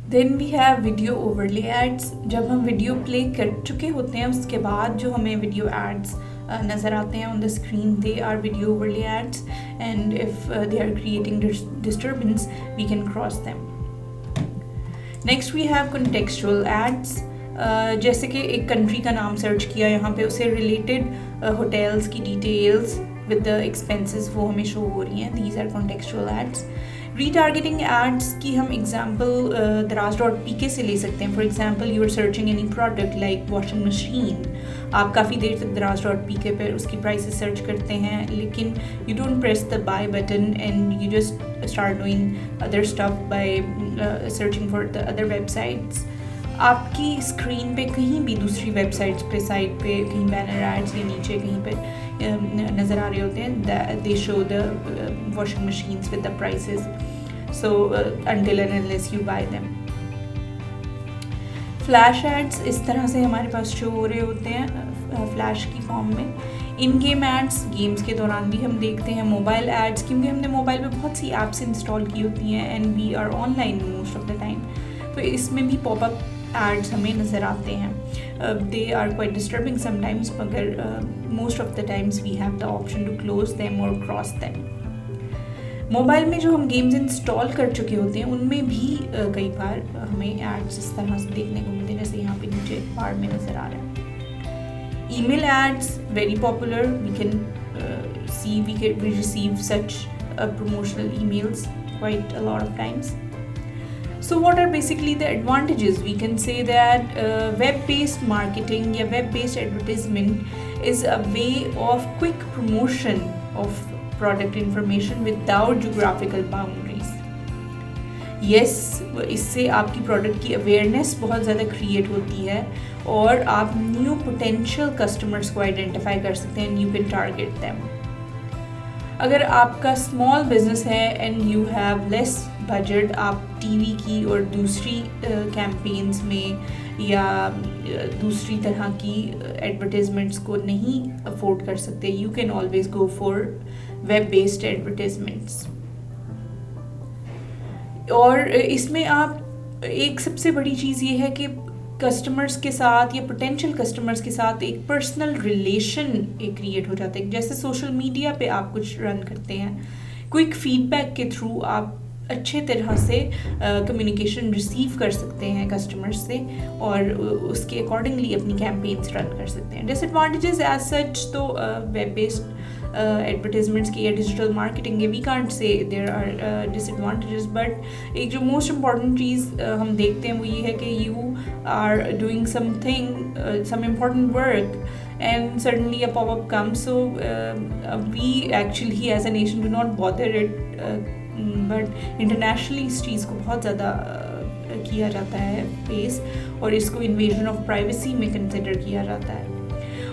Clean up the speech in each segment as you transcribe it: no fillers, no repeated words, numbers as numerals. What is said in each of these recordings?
Then we have video overlay ads. जब हम video play कर चुके होते हैं उसके बाद जो हमें वीडियो एड्स नज़र आते हैं on the screen, they are video overlay ads, and if they are creating disturbance we can cross them. Next we have contextual ads. जैसे कि एक कंट्री का नाम सर्च किया, यहाँ पे उसे रिलेटेड होटल्स की डिटेल्स विद द एक्सपेंसेस वो हमें शो हो रही हैं। These are contextual ads. Retargeting ads की हम एग्जाम्पल दराज.pk से ले सकते हैं। For example you are searching any product like washing machine, आप काफ़ी देर तक दराज.pk पर उसकी प्राइसेस सर्च करते हैं, लेकिन you don't press the buy button and you just start doing other stuff by searching for the other websites. आपकी screen पे कहीं भी दूसरी वेबसाइट्स पे, साइट पे कहीं बैनर एड्स या नीचे कहीं पे नज़र आ रहे होते हैं, they show the washing machines with the prices, so until and unless you buy them. Flash ads इस तरह से हमारे पास शो हो रहे होते हैं फ्लैश की फॉर्म में। इन गेम एड्स गेम्स के दौरान भी हम देखते हैं। मोबाइल एड्स, क्योंकि हमने मोबाइल पे बहुत सी ऐप्स इंस्टॉल की होती हैं and we are online most of the time, तो इसमें भी पॉपअप एड्स हमें नज़र आते हैं। They are quite disturbing sometimes, मगर most of the times we have the option to close them और क्रॉस देम। मोबाइल में जो हम गेम्स इंस्टॉल कर चुके होते हैं उनमें भी कई बार हमें एड्स इस तरह से देखने को मिलते हैं, जैसे यहाँ पे नीचे बार में नज़र आ रहा है। Email ads very popular, we can see we receive such promotional emails quite a lot of times. So what are basically the advantages? We can say that web-based marketing या web-based advertisement is a way of quick promotion of product information without geographical boundaries. Yes, इससे आपकी product की awareness बहुत ज़्यादा create होती है और आप न्यू पोटेंशियल कस्टमर्स को आइडेंटिफाई कर सकते हैं, यू कैन टारगेट दैम। अगर आपका स्मॉल बिजनेस है and you have less budget, आप टीवी की और दूसरी कैंपेन्स में या दूसरी तरह की एडवर्टाइजमेंट्स को नहीं अफोर्ड कर सकते, you can always go for web based advertisements. और इसमें आप एक सबसे बड़ी चीज़ ये है कि कस्टमर्स के साथ या पोटेंशियल कस्टमर्स के साथ एक पर्सनल रिलेशन एक क्रिएट हो जाता है। जैसे सोशल मीडिया पे आप कुछ रन करते हैं, क्विक फीडबैक के थ्रू आप अच्छे तरह से कम्युनिकेशन रिसीव कर सकते हैं कस्टमर्स से और उसके अकॉर्डिंगली अपनी कैंपेन्स रन कर सकते हैं। डिसएडवांटेजेस एज सच तो वेब बेस्ड एडवर्टाइजमेंट्स की या डिजिटल मार्केटिंग के we can't say there are disadvantages, but एक जो मोस्ट इम्पॉर्टेंट चीज़ हम देखते हैं वो ये है कि you are doing something, some important work and suddenly a pop-up comes, so we actually as a nation do not bother it, but internationally इस चीज़ को बहुत ज़्यादा किया जाता है फेस और इसको इन्वेजन ऑफ प्राइवेसी में कंसिडर किया जाता है।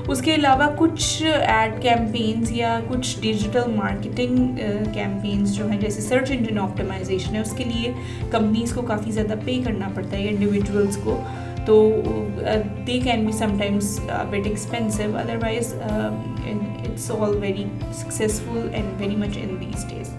उसके अलावा कुछ एड कैंपेन्स या कुछ डिजिटल मार्केटिंग कैंपेन्स जो हैं, जैसे सर्च इंजन ऑप्टिमाइजेशन है, उसके लिए कंपनीज़ को काफ़ी ज़्यादा पे करना पड़ता है इंडिविजुअल्स को, तो they can be sometimes a bit expensive, otherwise it's all very successful and very much in these days.